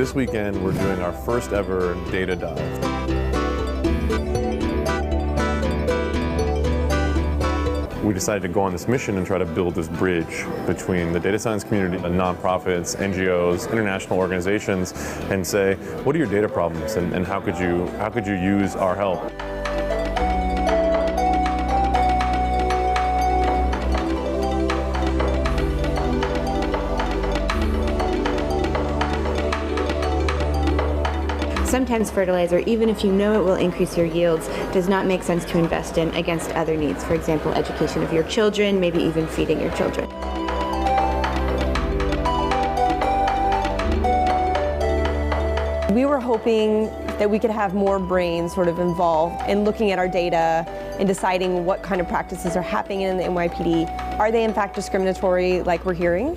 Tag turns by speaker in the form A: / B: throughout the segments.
A: This weekend, we're doing our first ever data dive. We decided to go on this mission and try to build this bridge between the data science community, the nonprofits, NGOs, international organizations, and say, what are your data problems and how could you use our help?
B: Sometimes fertilizer, even if you know it will increase your yields, does not make sense to invest in against other needs. For example, education of your children, maybe even feeding your children.
C: We were hoping that we could have more brains sort of involved in looking at our data and deciding what kind of practices are happening in the NYPD. Are they in fact discriminatory like we're hearing,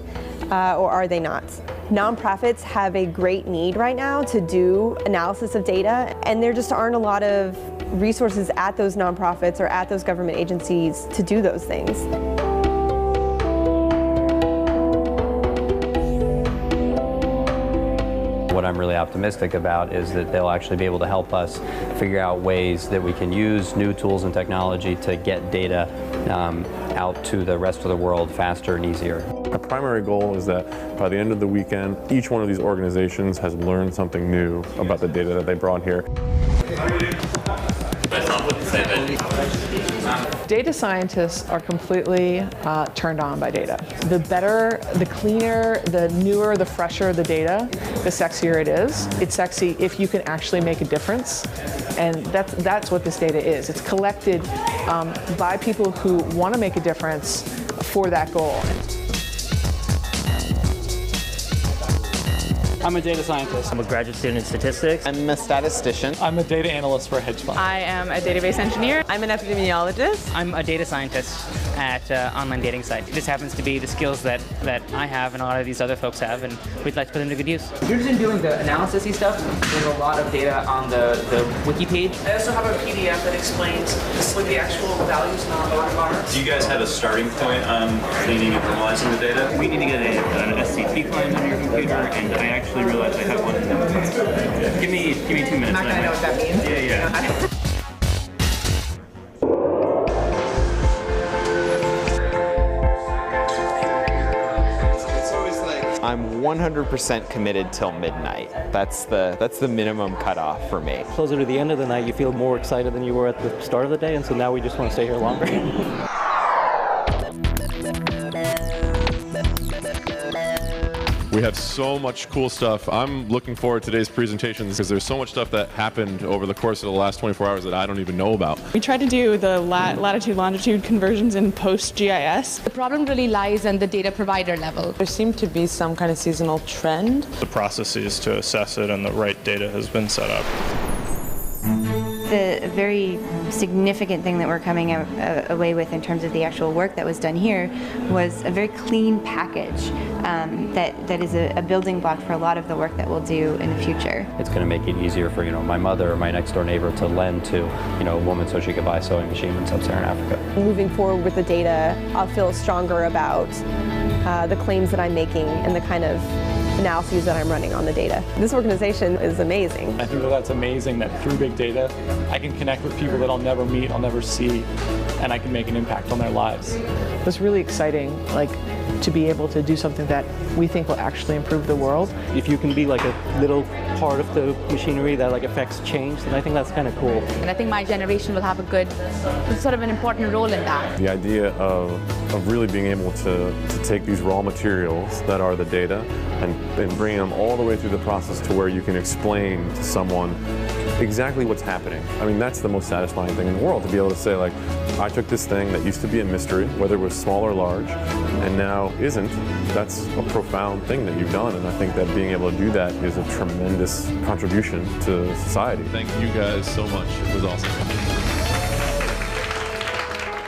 C: or are they not? Nonprofits have a great need right now to do analysis of data, and there just aren't a lot of resources at those nonprofits or at those government agencies to do those things.
D: What I'm really optimistic about is that they'll actually be able to help us figure out ways that we can use new tools and technology to get data out to the rest of the world faster and easier.
A: Our primary goal is that by the end of the weekend, each one of these organizations has learned something new about the data that they brought here.
E: Data scientists are completely turned on by data. The better, the cleaner, the newer, the fresher the data, the sexier it is. It's sexy if you can actually make a difference, and that's what this data is. It's collected by people who want to make a difference for that goal.
F: I'm a data scientist.
G: I'm a graduate student in statistics.
H: I'm a statistician.
F: I'm a data analyst for a hedge fund.
I: I am a database engineer.
C: I'm an epidemiologist.
G: I'm a data scientist at an online dating site. This happens to be the skills that I have and a lot of these other folks have, and we'd like to put them to good use.
J: If you're just doing the analysis-y stuff, there's a lot of data on the wiki page.
I: I also have a PDF that explains what the actual values in our log are.
K: Do you guys have a starting point on cleaning and normalizing the data? We need to get an SCP client on your computer, and I actually realized I have one. Give me 2 minutes.
I: I'm not gonna know what that means.
K: Yeah.
H: I'm 100% committed till midnight. That's the minimum cutoff for me.
L: Closer to the end of the night, you feel more excited than you were at the start of the day, and so now we just want to stay here longer.
A: We have so much cool stuff. I'm looking forward to today's presentations because there's so much stuff that happened over the course of the last 24 hours that I don't even know about.
I: We tried to do the latitude-longitude conversions in post-GIS.
M: The problem really lies on the data provider level.
N: There seemed to be some kind of seasonal trend.
O: The processes to assess it and the right data has been set up.
B: The very significant thing that we're coming away with in terms of the actual work that was done here was a very clean package that is a building block for a lot of the work that we'll do in the future.
D: It's going to make it easier for my mother or my next door neighbor to lend to a woman so she could buy a sewing machine in sub-Saharan Africa.
C: Moving forward with the data, I'll feel stronger about the claims that I'm making and the kind of analyses that I'm running on the data. This organization is amazing.
F: I think that's amazing that through big data, I can connect with people that I'll never meet, I'll never see, and I can make an impact on their lives.
E: It was really exciting, to be able to do something that we think will actually improve the world.
L: If you can be like a little part of the machinery that affects change, then I think that's kind of cool.
M: And I think my generation will have a good, sort of an important role in that.
A: The idea of really being able to take these raw materials that are the data and bring them all the way through the process to where you can explain to someone exactly what's happening. I mean, that's the most satisfying thing in the world, to be able to say, I took this thing that used to be a mystery, whether it was small or large, and now isn't. That's a profound thing that you've done, and I think that being able to do that is a tremendous contribution to society. Thank you guys so much. It was awesome.